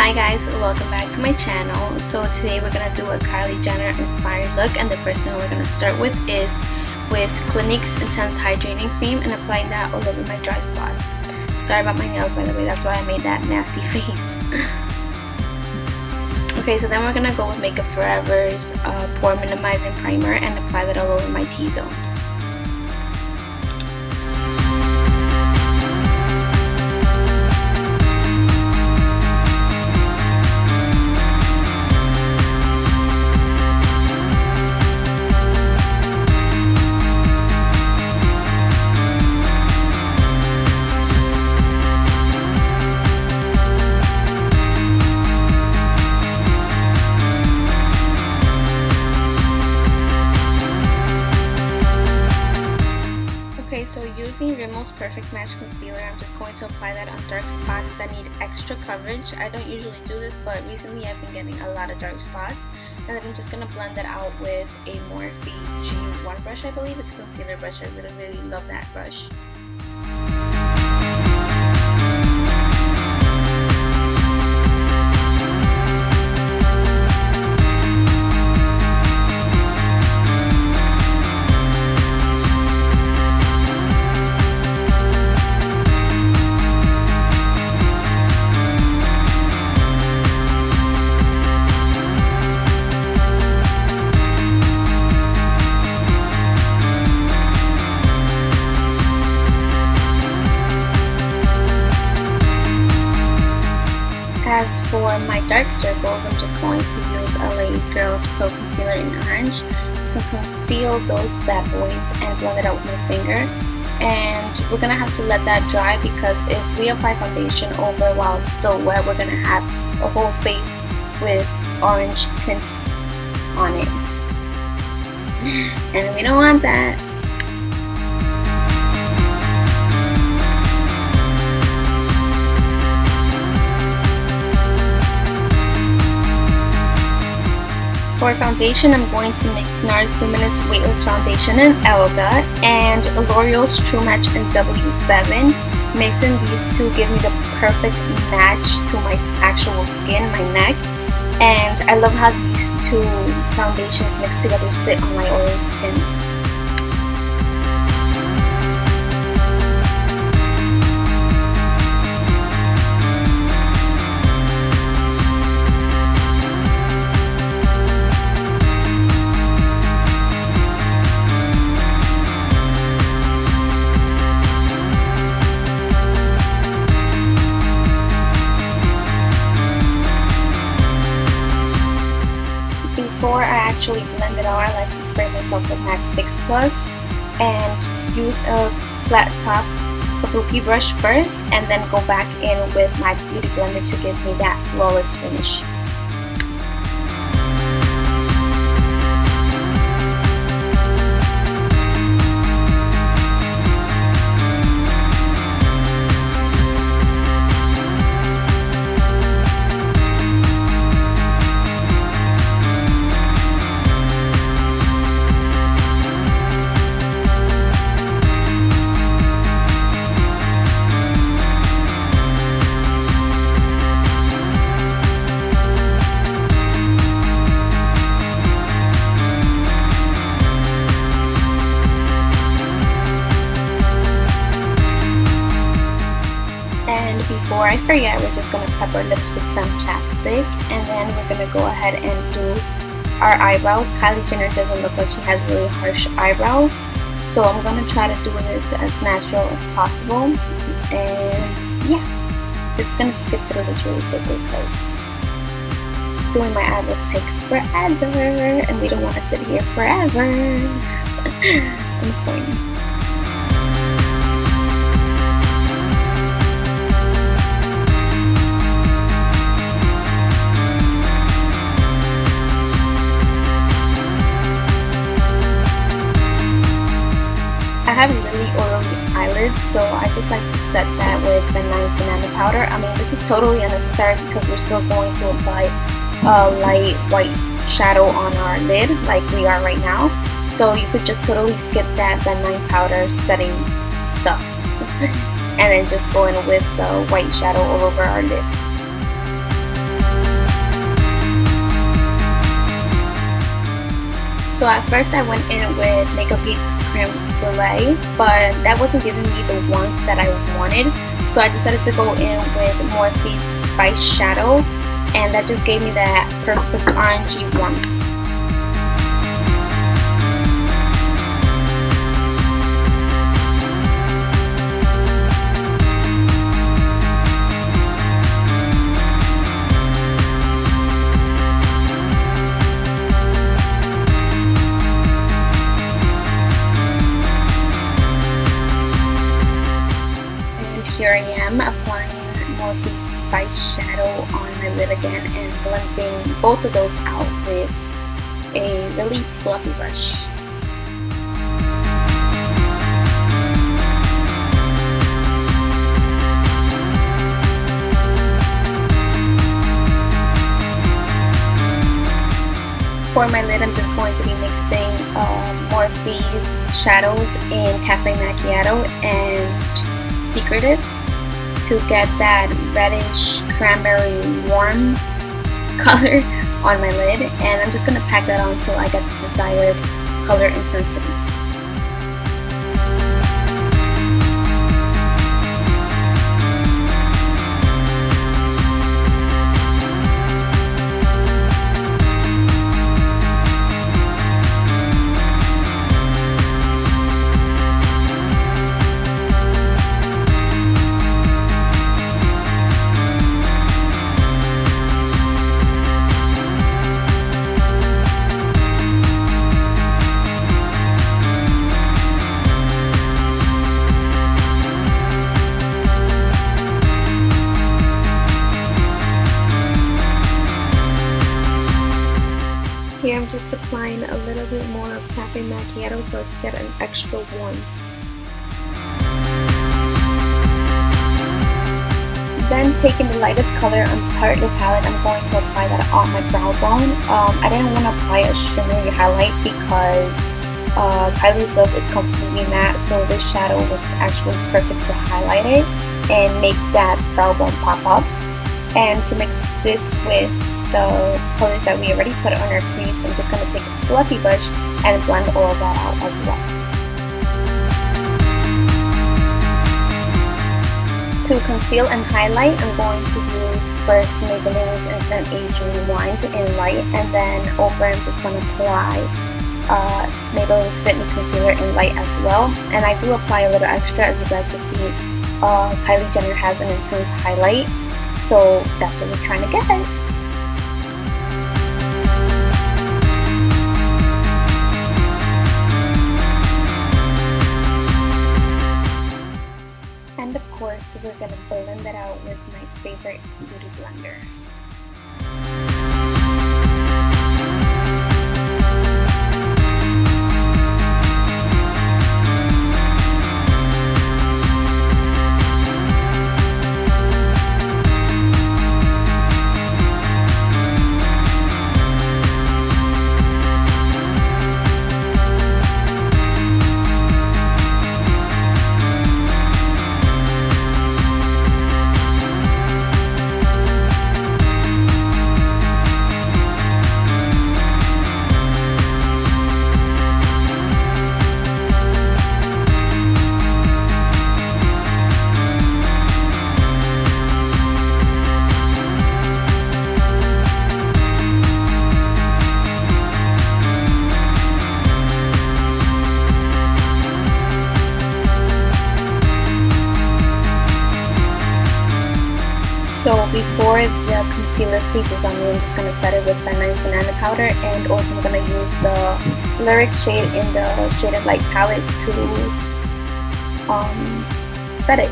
Hi guys, welcome back to my channel. So today we're gonna do a Kylie Jenner inspired look, and the first thing we're gonna start with is with Clinique's Intense Hydrating Cream and applying that all over my dry spots. Sorry about my nails, by the way, that's why I made that nasty face. Okay, so then we're gonna go with Makeup Forever's Pore Minimizing Primer and apply that all over my T-zone. So using Rimmel's Perfect Match Concealer, I'm just going to apply that on dark spots that need extra coverage. I don't usually do this, but recently I've been getting a lot of dark spots. And then I'm just going to blend that out with a Morphe G1 brush, I believe. It's a concealer brush. I really love that brush. As for my dark circles, I'm just going to use LA Girls Pro Concealer in Orange to conceal those bad boys and blend it out with my finger. And we're going to have to let that dry, because if we apply foundation over while it's still wet, we're going to have a whole face with orange tint on it. And we don't want that. For foundation, I'm going to mix NARS Luminous Weightless Foundation in Elda and L'Oreal's True Match in W7. Mixing these two give me the perfect match to my actual skin, my neck. And I love how these two foundations mixed together sit on my oily skin. Before I actually blend it out, I like to spray myself with MAC's Fix Plus and use a flat top kabuki brush first, and then go back in with my beauty blender to give me that flawless finish. And before I forget, we're just going to pep our lips with some chapstick, and then we're going to go ahead and do our eyebrows. Kylie Jenner doesn't look like she has really harsh eyebrows, so I'm going to try to do this as natural as possible. And yeah, just going to skip through this really quickly because doing my eyebrows take forever, and we don't want to sit here forever. I'm pointing. I have really oily eyelids, so I just like to set that with Van Nuys Banana Powder. I mean, this is totally unnecessary because we're still going to apply a light white shadow on our lid like we are right now. So you could just totally skip that Van Nuys powder setting stuff and then just go in with the white shadow all over our lid. So at first I went in with Makeup Geek's Creme Brulee, but that wasn't giving me the warmth that I wanted. So I decided to go in with Morphe's Spice Shadow, and that just gave me that perfect orangey warmth. Here I am applying Morphe's Spice Shadow on my lid again and blending both of those out with a really fluffy brush. For my lid, I'm just going to be mixing Morphe's shadows in Cafe Macchiato and Secretive to get that reddish cranberry warm color on my lid, and I'm just going to pack that on until I get the desired color intensity. Here I'm just applying a little bit more of Cafe Macchiato so I can get an extra warmth. Then taking the lightest color on the Tartelette palette, I'm going to apply that on my brow bone. I didn't want to apply a shimmery highlight because Kylie's look is completely matte, so this shadow was actually perfect to highlight it and make that brow bone pop up. And to mix this with the colors that we already put on our crease, I'm just going to take a fluffy brush and blend all of that out as well. To conceal and highlight, I'm going to use first Maybelline's Instant Age Rewind in light, and then over I'm just going to apply Maybelline's Fit Me Concealer in light as well. And I do apply a little extra, as you guys can see. Kylie Jenner has an intense highlight, so that's what we're trying to get at. And of course, we're going to blend it out with my favorite beauty blender. So before the concealer creases on me, I'm just going to set it with my nice banana powder, and also I'm going to use the Lyric shade in the Shaded Light palette to set it.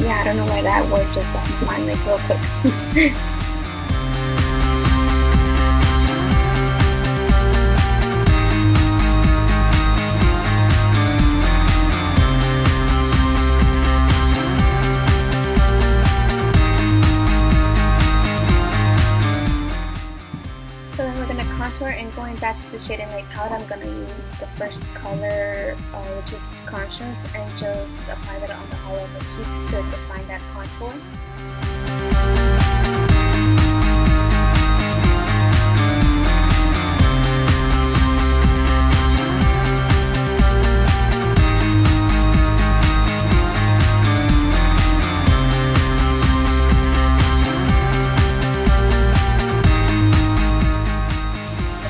Yeah, I don't know why that word just left my mind like real quick. And going back to the Shaded Light palette, I'm going to use the first color, which is Conscious, and just apply that on the hollow of the cheeks to define that contour.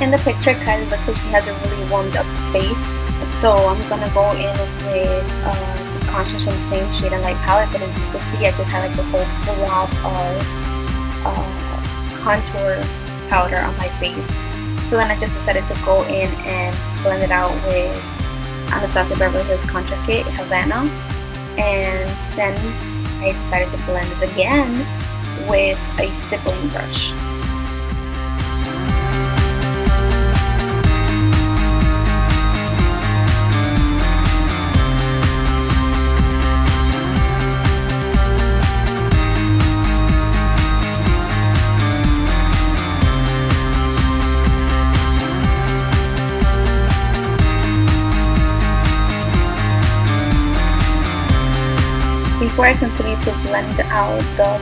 in the picture, Kylie looks like she has a really warmed up face. So I'm gonna go in with Subconscious from the same shade and light palette, but as you can see, I just had like a whole blob of contour powder on my face. So then I just decided to go in and blend it out with Anastasia Beverly Hills Contour Kit Havana, and then I decided to blend it again with a stippling brush. Before I continue to blend out the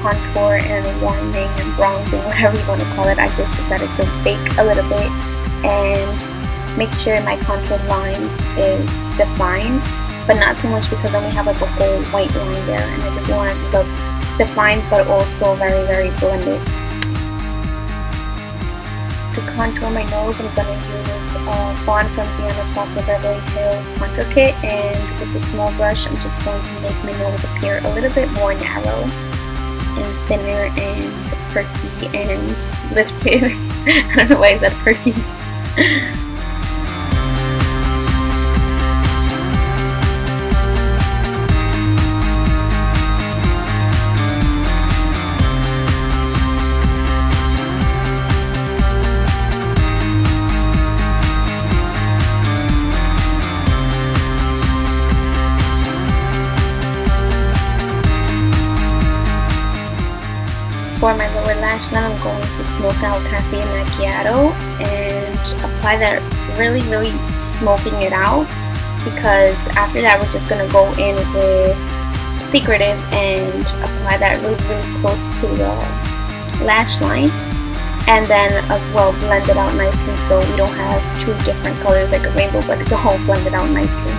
contour and warming and bronzing, whatever you want to call it, I just decided to bake a little bit and make sure my contour line is defined, but not too much because then we have like a whole white line there, and I just want it to look defined but also very, very blended. To contour my nose, I'm going to use Fawn from the Anastasia Beverly Hills Contour Kit, and with a small brush I'm just going to make my nose appear a little bit more narrow and thinner and perky and lifted. I don't know why I said perky. For my lower lash line, I'm going to smoke out Cafe Macchiato and apply that really smoking it out, because after that we're just going to go in with Secretive and apply that really close to the lash line, and then as well blend it out nicely so we don't have two different colors like a rainbow, but it's all blended out nicely.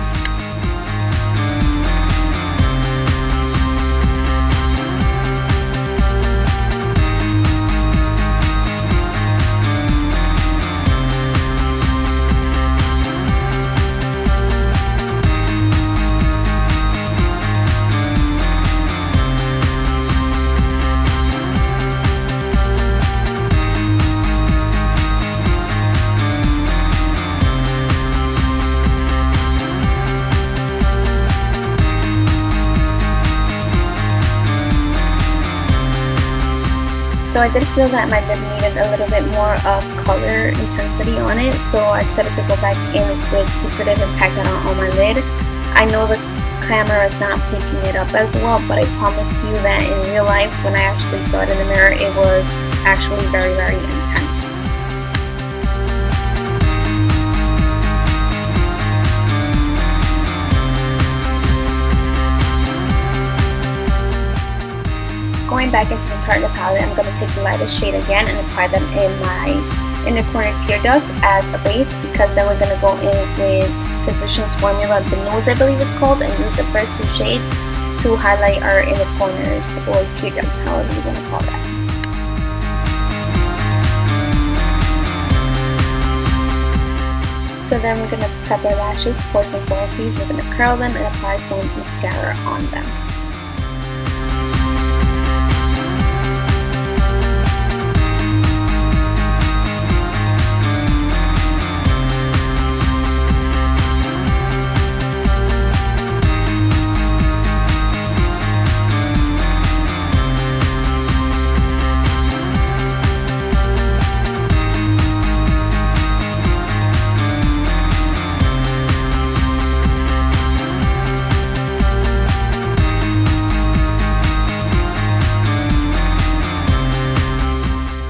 So I did feel that my lid needed a little bit more of color intensity on it, so I decided to go back in with Secretive and pack that on my lid. I know the camera is not picking it up as well, but I promise you that in real life, when I actually saw it in the mirror, it was actually very intense. Going back into the Target palette, I'm going to take the lightest shade again and apply them in my inner corner tear duct as a base, because then we're going to go in with Physicians Formula, the Nudes I believe it's called, and use the first two shades to highlight our inner corners or tear ducts, however you want to call that. So then we're going to prep our lashes for some falsies. We're going to curl them and apply some mascara on them.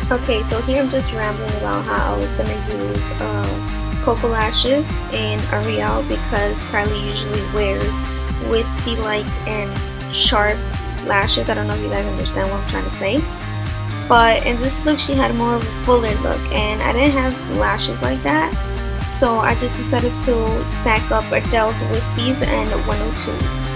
Okay, so here I'm just rambling about how I was going to use Cocoa Lashes in Ardell, because Kylie usually wears wispy-like and sharp lashes. I don't know if you guys understand what I'm trying to say. But in this look, she had more of a fuller look, and I didn't have lashes like that. So I just decided to stack up Ardell's wispies and 102s.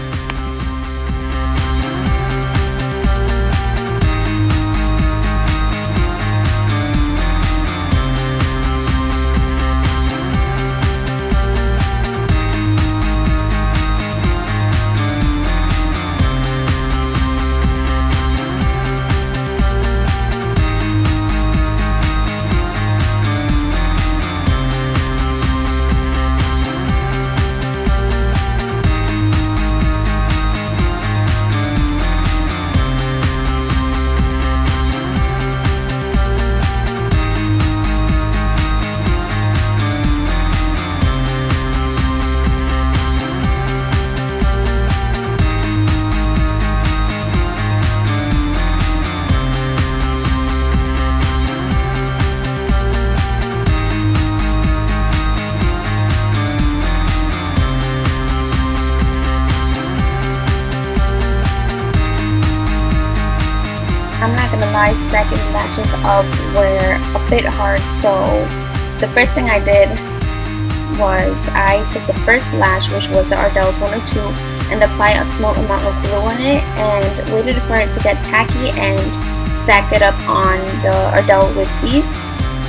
I'm not gonna lie, stacking the lashes up were a bit hard, so the first thing I did was I took the first lash, which was the Ardell's 102, and applied a small amount of glue on it and waited for it to get tacky and stacked it up on the Ardell wispies.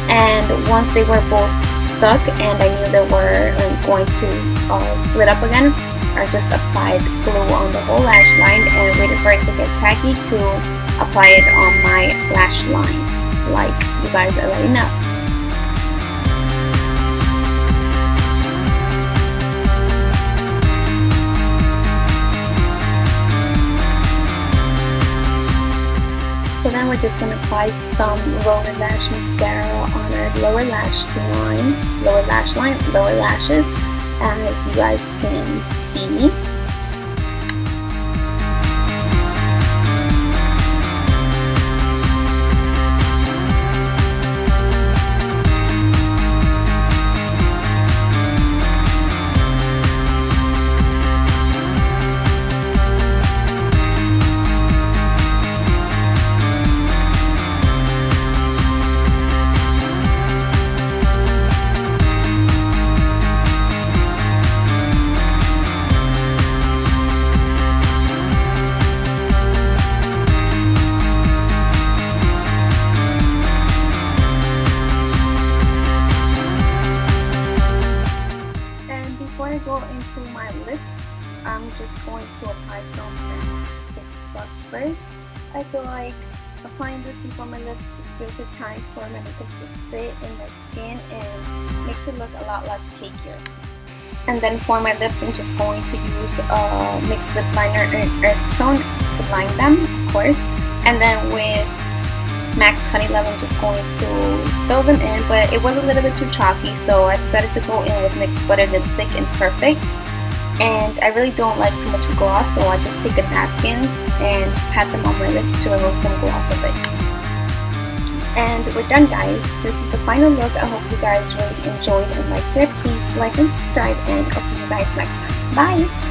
And once they were both stuck and I knew they were going to split up again, I just applied glue on the whole lash line and waited for it to get tacky to apply it on my lash line, like you guys already know. So then we're just going to apply some lower lash mascara on our lower lash line, lower lashes, as you guys can see. Before I go into my lips, I'm just going to apply some Fix Plus first. I feel like applying this before my lips gives it time for my makeup to sit in my skin and makes it look a lot less cakier. And then for my lips, I'm just going to use a mixed lip liner and earth tone to line them, of course. And then with Max Honey Love, I'm just going to fill them in, but it was a little bit too chalky, so I decided to go in with NYX Butter Lipstick in Perfect. And I really don't like too much gloss, so I just take a napkin and pat them on my lips to remove some gloss of it. And we're done, guys. This is the final look. I hope you guys really enjoyed and liked it. Please like and subscribe, and I'll see you guys next time. Bye!